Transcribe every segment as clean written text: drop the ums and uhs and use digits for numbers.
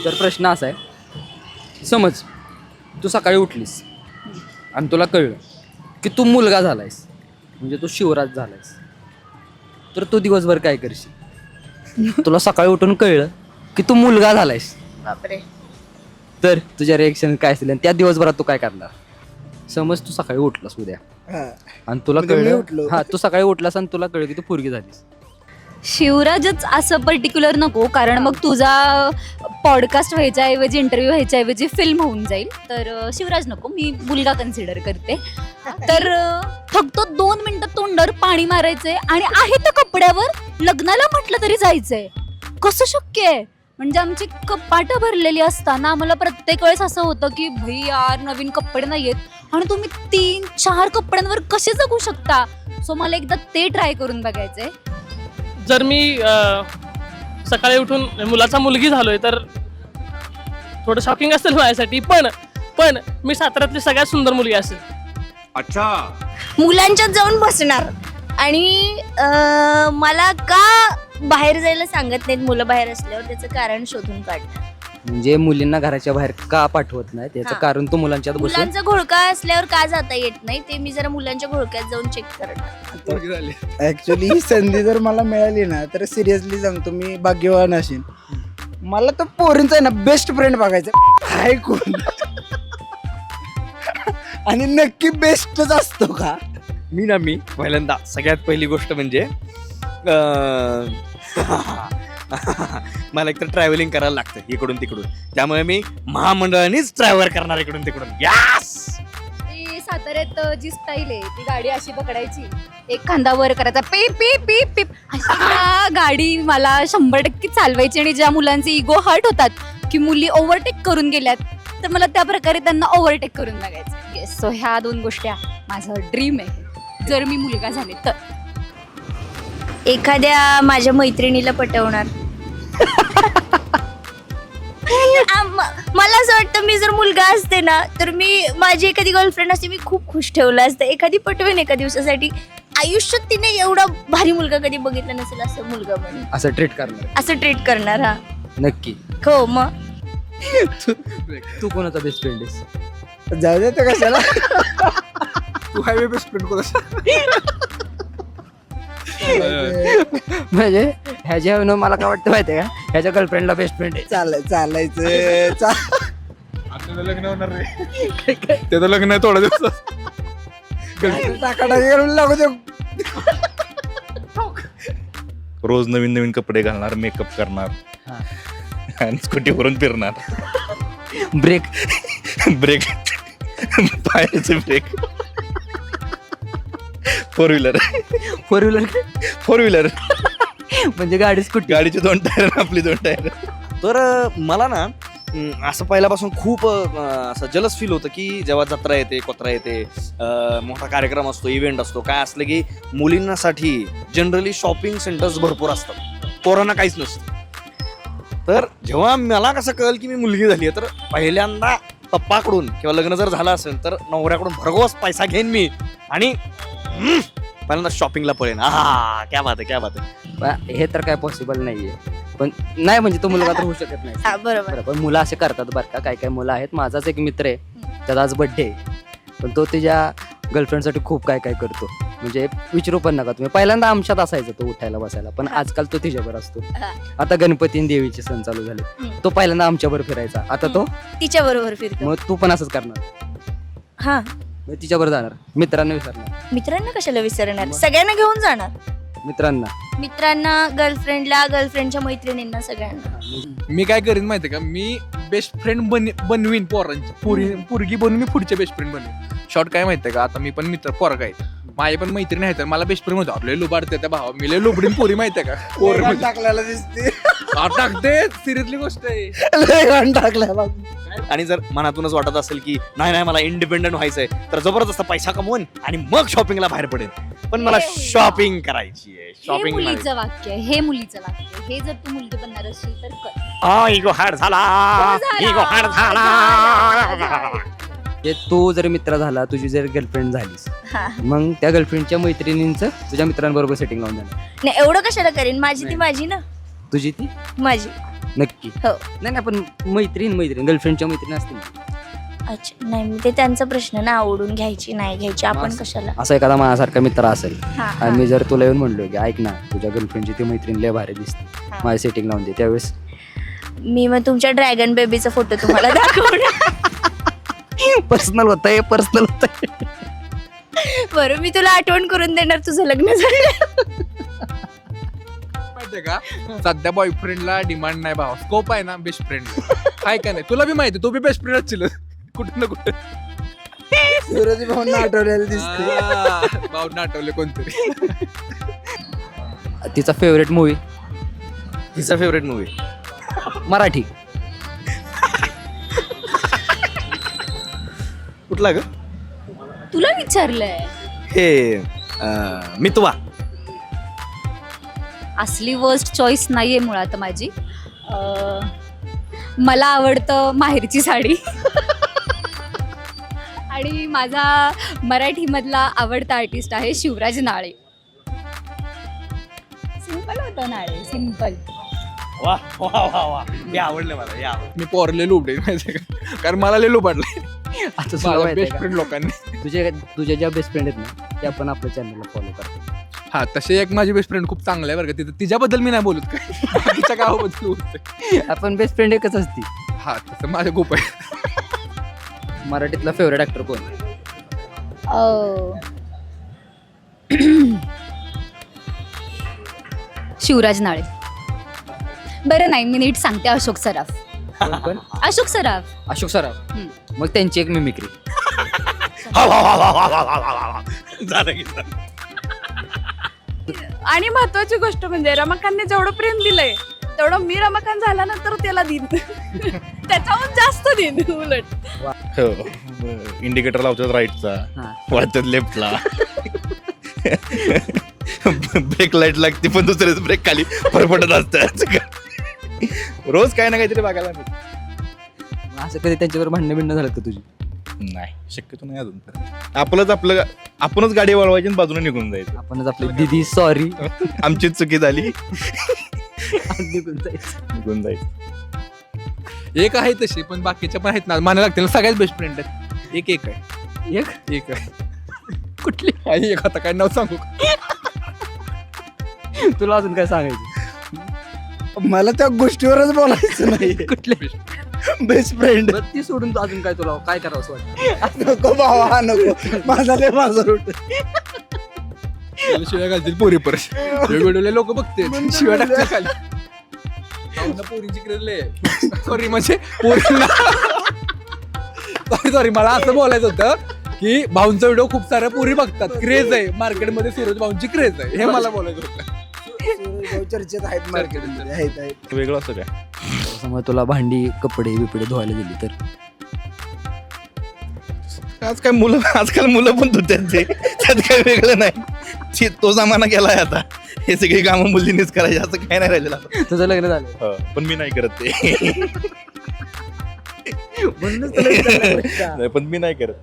तर प्रश्न असा आहे, समज तू सकाळी उठलीस आणि तुला कळलं की तू मुलगा झालायस, म्हणजे तू शिवराज झालायस, तर तू दिवसभर काय करशील? तुला सकाळी उठून कळलं की तू मुलगा झालायस, बापरे. तर तुझ्या रिएक्शन काय असेल आणि त्या दिवसभरात तू काय करणार? समज तू सकाळी उठलास उद्या आणि तुला कळलं, हा तू सकाळी उठलास आणि तुला कळलं की तू पोरगी झालीस. शिवराजच असं पर्टिक्युलर नको, कारण मग तुझा पॉडकास्ट व्हायच्या ऐवजी इंटरव्ह्यू व्हायच्या ऐवजी फिल्म होऊन जाईल. तर शिवराज नको, मी मुलगा कन्सिडर करते. तर फक्त 2 मिनिटं तोंडावर पाणी मारायचंय आणि आहे तर कपड्यावर लग्नाला म्हटलं तरी जायचंय. कसं शक्य आहे? म्हणजे आमची कपाटं भरलेली असताना आम्हाला प्रत्येक वेळेस असं होतं की भाई यार नवीन कपडे नाही आहेत आणि तुम्ही 3-4 कपड्यांवर कसे जगू शकता. सो मला एकदा ते ट्राय करून बघायचंय. जर मी सकाळी उठून मुलाचा मुलगी झालोय तर थोडं शॉकिंग असेल माझ्यासाठी, पण मी साताऱ्यातली सगळ्यात सुंदर मुलगी असेल. अच्छा, मुलांच्यात जाऊन बसणार आणि मला का बाहेर जायला सांगत नाहीत मुलं बाहेर असल्यावर त्याचं कारण शोधून काढणार. म्हणजे मुलींना घराच्या बाहेर का पाठवत नाही त्याचं हा. कारण तू मुलांच्यात बसून. मुलांचा घोळका असल्यावर का जाता येत नाही ते मी जरा मुलांच्या घोळक्यात जाऊन चेक करणार. ऍक्च्युली ही संधी जर मला मिळाली ना तर सिरियसली सांगतो मी भाग्यवान असेल. मला तर पोरींचा आहे ना बेस्ट फ्रेंड बघायचा हाय कोण आणि नक्की बेस्टच असतो का? मी पहिल्यांदा सगळ्यात पहिली गोष्ट म्हणजे मला एकतर ट्रॅव्हलिंग करायला लागतं इकडून तिकडून, त्यामुळे मी महामंडळानेच ट्रॅव्हल करणार इकडून तिकडून. यास ती साताऱ्यात जी स्टाईल आहे ती गाडी अशी पकडायची, एक खांदा वर करायचा, पीप पीप पीप पीप अशी ना गाडी मला 100% चालवायची. आणि ज्या मुलांचे इगो हर्ट होतात की मुली ओव्हरटेक करून गेल्यात, तर मला त्या प्रकारे त्यांना ओव्हरटेक करून बघायचं. येस, सो ह्या 2 गोष्टी माझं ड्रीम आहे जर मी मुलगा झाले तर. एखाद्या माझ्या मैत्रिणीला पटवणार. मला असं वाटतं मी जर मुलगा असते ना तर मी माझी एखादी गर्लफ्रेंड असते मी खूप खुश ठेवलं असतं. एखादी पटवेन एका दिवसासाठी. आयुष्यात तिने एवढा भारी मुलगा कधी बघितला नसेल असं मुलगा म्हणून असं ट्रीट करणार असं ट्रीट करणार. हा नक्की. हो मग तू कोणाचा बेस्ट फ्रेंड आहेस? जाऊ दे तर कशाला. तू हायवे बेस्ट फ्रेंड कोण? म्हणजे ह्याच्या मला काय वाटतं माहितीये का, ह्याच्या गर्लफ्रेंडला बेस्ट फ्रेंड आहे. चालायचं आता लग्न होणार रे, त्याचं लग्न आहे थोड्या दिवसात. टाकाटाकी करून लागू दे. रोज नवीन नवीन कपडे घालणार, मेकअप करणार हा. आणि स्कूटीवरून फिरणार. ब्रेक ब्रेक पायाचे ब्रेक. फोर व्हीलर म्हणजे गाडी स्कूटी. गाडीचे 2 टायर, आपली 2 टायर. तर मला ना असं पहिल्यापासून खूप असं जलस फील होतं की जेव्हा जत्रा येते, कोत्रा येते, मोठा कार्यक्रम असतो, इव्हेंट असतो, काय असलं की मुलींसाठी जनरली शॉपिंग सेंटर्स भरपूर असतात, पोरांना काहीच नसतं. तर जेव्हा मला कसं कळलं की मी मुलगी झाली आहे, तर पहिल्यांदा पप्पाकडून किंवा लग्न जर झालं असेल तर नवऱ्याकडून भरघोस पैसा घेईन मी आणि पहिल्यांदा शॉपिंगला पळेन. क्या बात आहे. हे तर काय पॉसिबल नाहीये, पण नाही म्हणजे तो मुलगा तर होऊ शकत नाही. हा, बरोबर. बरं, पण मुलं असे करतात बरं का. काय मुलं आहेत. माझाच एक मित्र आहे, त्याचा आज बर्थडे आहे, पण तो त्याच्या गर्लफ्रेंडसाठी खूप काय करतो. म्हणजे विचारू पण नका तुम्ही. पहिल्यांदा आमच्यात असायचं तो उठायला बसायला, पण आजकाल तो तिच्यावर असतो. हा. आता गणपती आणि देवीचे सण चालू झाले, तो पहिल्यांदा आमच्यावर फिरायचा, आता तो तिच्या बरोबर फिरतो. मग तू पण असंच करणार. हा, मग तिच्यावर जाणार, मित्रांना विसरणार. मित्रांना कशाला विसरणार, सगळ्यांना घेऊन जाणार. मित्रांना गर्लफ्रेंडला, गर्लफ्रेंडच्या मैत्रिणींना, सगळ्यांना. मी काय करीन माहितीये का, मी बेस्ट फ्रेंड बनवीन पोरांची. पोरगी बनवून मी पुढचे बेस्ट फ्रेंड बनवीन. शॉर्ट काय माहितीये का, आता मी पण मित्र पोरगा आहे, माझे पण मैत्रिणी आहेत, मला बेस्ट फ्रेंड म्हणतो आपले लुबाडते त्या भावा, मी लय लुबडीन पोरी माहितीये का. पोर टाकल्याला दिसते. टाकते, सिरियसली गोष्ट आहे. टाकल्याला आणि जर मनातूनच वाटत असेल की नाही मला इंडिपेंडंट व्हायचंय, तर जबरदस्त पैसा कमवून आणि मग शॉपिंगला बाहेर पडेल. पण मला शॉपिंग करायची आहे. हे शॉपिंग मुलीचं वाक्य आहे, हे मुलीचं वाक्य आहे. हे जर तू मुलगी बनणार असेल तर कर. इगो हार्ड झाला. जे तू जर मित्र झाला, तुझी जर गर्लफ्रेंड झालीस, हा. मग त्या गर्लफ्रेंडच्या मैत्रिणींचं तुझ्या मित्रांबरोबर सेटिंग लावून जाणार. नाही एवढं कशाला करेन, माझी ती माझी ना, तुझी ती माझी. नक्की हो. नाही नाही, पण मैत्रीण गर्लफ्रेंडच्या मैत्रीण असतील ना. अच्छा नाही मग ते त्यांचा प्रश्न ना, आवडून घ्यायची नाही घ्यायची आपण मस्त. कशाला. असा एखादा माझ्यासारखा मित्र असेल हा, आणि हा. मी जर तुला येऊन म्हणलो की ऐक ना, तुझ्या गर्लफ्रेंडची ती मैत्रीण लय भारी दिसते, हा. माझी सेटिंग लावून दे, त्यावेळेस मी मग तुमच्या ड्रॅगन बेबीचा फोटो तुम्हाला दाखवणार. पर्सनल होत आहे, पर्सनल होत आहे. बरं मी तुला आठवण करून देणार तुझं लग्न झालं. माहितीये का सध्या बॉयफ्रेंडला डिमांड नाही भावा, स्कोप आहे ना बेस्ट फ्रेंड काय का नाही, तुला बी माहिती तू बी बेस्ट फ्रेंड असशील कुठं ना कुठं. सूरज भाऊंना आठवलेलं दिसते. भाऊंना आठवले कोणतरी. तिचा फेवरेट मूवी तिचा फेवरेट मूवी मराठी. कुठला ग? तुला विचारलंय. हे मितवा. असली वर्स्ट चॉईस नाहीये मुळात माझी. मला आवडतं माहेरची साडी. आणि माझा मराठीमधला आवडता आर्टिस्ट आहे शिवराज नाळे. सिंपल होतं नाळे, सिंपल. वा वा वा वा, हे आवडलं मला, हे आवडलं. मी पोरले लुबडे माहितीये का, कारण मला लय लुबाडले आता तुला माहिती आहे बेस्ट का? फ्रेंड लोकांनी. तुझ्या ज्या बेस्ट फ्रेंड आहेत ना, त्या पण आपल्या चॅनलला फॉलो करतात. हा तसे एक माझी बेस्ट फ्रेंड खूप चांगलं आहे बरं का, तिथं तिच्याबद्दल मी नाही बोलत काय, बाकीच्या गावाबद्दल बोलतोय. आपण बेस्ट फ्रेंड एकच असती. हा तसं माझं खूप आहे. मराठीतला फेवरेट ऍक्टर कोण? शिवराज नाळे. बरं नाही, मी नीट सांगते, अशोक सराफ. कोण? अशोक सराफ. अशोक सराफ. हम्म. मग त्यांची एक मिमिक्री. झालं की झालं. आणि महत्वाची गोष्ट म्हणजे रमाकांतने जेवढं प्रेम दिलंय तेवढं मी रमाकांत झाल्यानंतर त्याला देईन. त्याच्याहून जास्त देईन उलट. इंडिकेटर लावतात राईटचा, हा. वळतात लेफ्टला. ब्रेक लाईट लागते पण दुसरेच ब्रेक खाली फरफटत असतात. रोज काय ना काहीतरी बघायला मिळतं. मग असं कधी त्यांच्यावर भांडणं बिंडणं झालं का तुझी? नाही, शक्यतो नाही अजून तर. आपणच गाडी वळवायची आणि बाजूने निघून जायचं. आपणच आपली दिदी सॉरी आमचीच चुकी झाली, निघून जायचं. निघून जायचं. एक आहे तशी, पण बाकीच्या पण आहेत ना, मानायला लागतील ना, सगळ्याच बेस्ट फ्रेंड आहेत. एक आहे, एक आहे. कुठली? आणि एक आता काय नाव सांगू का? तुला अजून काय सांगायचं? मला त्या गोष्टीवरच बोलायचं नाही. कुठले? Best friend. बरं, ती सोडून तू अजून काय तुला काय करावं असं वाटतं? नको भावा नको, माझा लय माझा रूट. त्याला शिव्या घालतील पोरी परत. वेगवेगळे लोक बघते शिव्या टाकतात खाली. भाऊंना पोरींची क्रेज लय आहे. सॉरी म्हणजे पोरींना सॉरी मला असं बोलायचं होतं की भाऊंचा व्हिडिओ खूप साऱ्या पोरी बघतात, क्रेज आहे मार्केटमध्ये, सूरज भाऊंची क्रेज आहे, हे मला बोलायचं होतं. सूरज भाऊ चर्चेत आहेत मार्केटमध्ये, आहेत. वेगळं असं काय? समज तुला भांडी कपडे बिपडे धुवायला दिली तर आजकाल मुलं पण धुत्यात ते, त्यात काय वेगळं नाही. तो जमाना गेलाय आता, हे सगळी कामं मुलींनीच करायची, असं काय नाही राहिलेलं आता. तुझं लग्न झालं पण मी नाही करत ते. म्हणूनच तुला विचारलं का? नाही, पण मी नाही करत.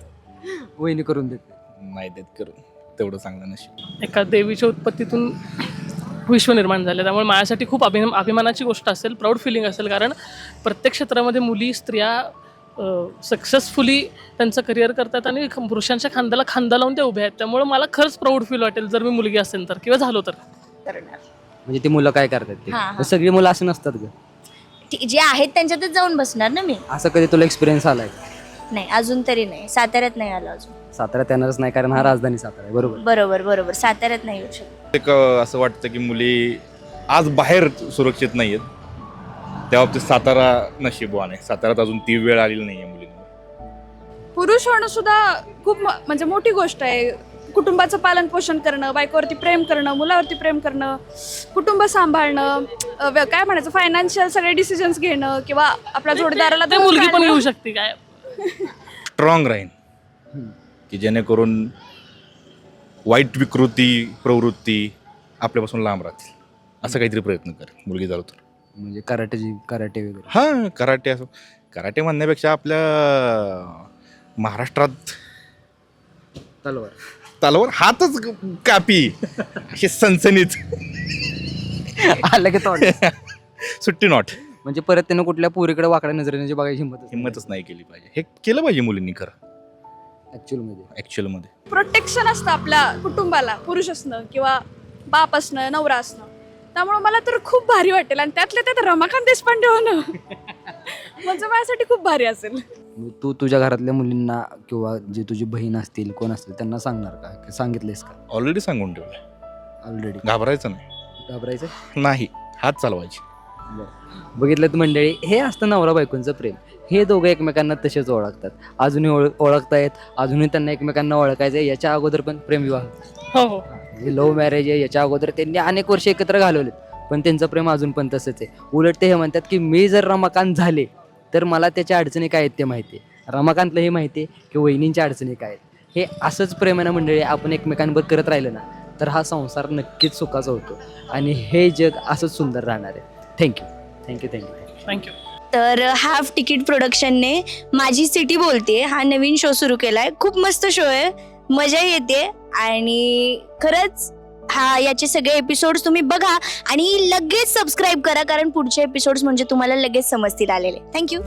वहिनी करून देते. नाही देत करून, तेवढं चांगलं नशीब. एका देवीच्या उत्पत्तीतून विश्व निर्माण झालं, त्यामुळे माझ्यासाठी खूप अभिमानाची गोष्ट असेल, प्राऊड फिलिंग असेल. कारण प्रत्येक क्षेत्रामध्ये मुली स्त्रिया सक्सेसफुली त्यांचं करिअर करतात आणि पुरुषांच्या खांद्याला खांदा लावून त्या उभ्या आहेत. त्यामुळे मला खरंच प्राऊड फील वाटेल जर मी मुलगी असेल तर, किंवा झालो तर. म्हणजे ती मुलं काय करतात ते? हा, हा. पण सगळी मुलं असं नसतात ग. जे आहेत त्यांच्यातच जाऊन बसणार ना मी. असं कधी तुला एक्सपिरियन्स आलाय? नाही अजून तरी नाही, साताऱ्यात नाही आलो अजून. साताऱ्यात येणारच नाही, कारण हा राजधानी सातारा आहे. बरोबर. बरोबर साताऱ्यात नाही येऊ शकत. एक असं वाटतं की मुली आज बाहेर सुरक्षित नाहीयेत, त्या बाबतीत सातारा नशीबवान आहे. साताऱ्यात अजून ती वेळ आलेली नाहीये मुलींना. पुरुष होणं सुद्धा खूप म्हणजे मोठी गोष्ट आहे. कुटुंबाचं पालन पोषण करणं, बायकोवरती प्रेम करणं, मुलावरती प्रेम करणं, कुटुंब सांभाळणं, काय म्हणायचं फायनान्शियल सगळे डिसिजन्स घेणं, किंवा आपल्या जोडीदाराला ते मुलगी पण घेऊ शकते काय. स्ट्रॉंग राहीन की जेणेकरून वाईट प्रवृत्ती आपल्यापासून लांब राहतील, असं काहीतरी प्रयत्न कर मुलगी झालो तर. म्हणजे कराटे वगैरे. हां, कराटे असो. कराटे म्हणण्यापेक्षा आपल्या महाराष्ट्रात तलवार हातच कापी हे सनसनीत आलं की तोंड. सुट्टी नॉट म्हणजे परत त्यानं कुठल्या पोरीकडे वाकड्या नजरेने बघायची हिंमतच नाही केली पाहिजे. हे केलं पाहिजे मुलींनी खरं ऍक्च्युअलमध्ये. ॲक्च्युअलमध्ये. प्रोटेक्शन असतं आपल्या कुटुंबाला, पुरुष असणं किंवा बाप असणं, नवरा असणं. त्यामुळे मला तर खूप भारी वाटेल आणि त्यातल्या त्यात रमाकांत देशपांडे होणं म्हणजे माझ्यासाठी खूप भारी असेल. तू तुझ्या घरातल्या मुलींना किंवा जे तुझी बहीण असतील कोण असतील त्यांना सांगणार का, सांगितलेस का ऑलरेडी सांगून ठेवलं. ऑलरेडी? घाबरायचं नाही. घाबरायचं नाही, हात चालवायचे. बघितलं तर मंडळी, हे असतं नवरा बायकोंचं प्रेम. हे दोघं एकमेकांना तसेच ओळखतात, अजूनही ओळखतायत, अजूनही त्यांना एकमेकांना ओळखायचं आहे. याच्या अगोदर पण प्रेमविवाह, हो हो. हे लव्ह मॅरेज आहे, याच्या अगोदर त्यांनी अनेक वर्ष एकत्र घालवलेत, पण त्यांचं प्रेम अजून पण तसंच आहे. उलट ते हे म्हणतात की मी जर रमाकांत झाले तर मला त्याच्या अडचणी काय आहेत ते माहिती आहे, रमाकांतला हे माहिती आहे की वहिनींच्या अडचणी काय आहेत. हे असंच प्रेमानं मंडळी आपण एकमेकांवर करत राहिलं ना तर हा संसार नक्कीच सुखाचा होतो आणि हे जग असंच सुंदर राहणार आहे. Thank you thank you thank you. थँक्यू. तर हाफ तिकीट प्रोडक्शनने माझी सिटी बोलते हा नवीन शो सुरू केलाय. खूप मस्त शो आहे, मजा येते आणि खरंच याचे सगळे एपिसोड्स तुम्ही बघा आणि लगेच सबस्क्राईब करा, कारण पुढचे एपिसोड्स म्हणजे तुम्हाला लगेच समजतील आलेले. थँक्यू.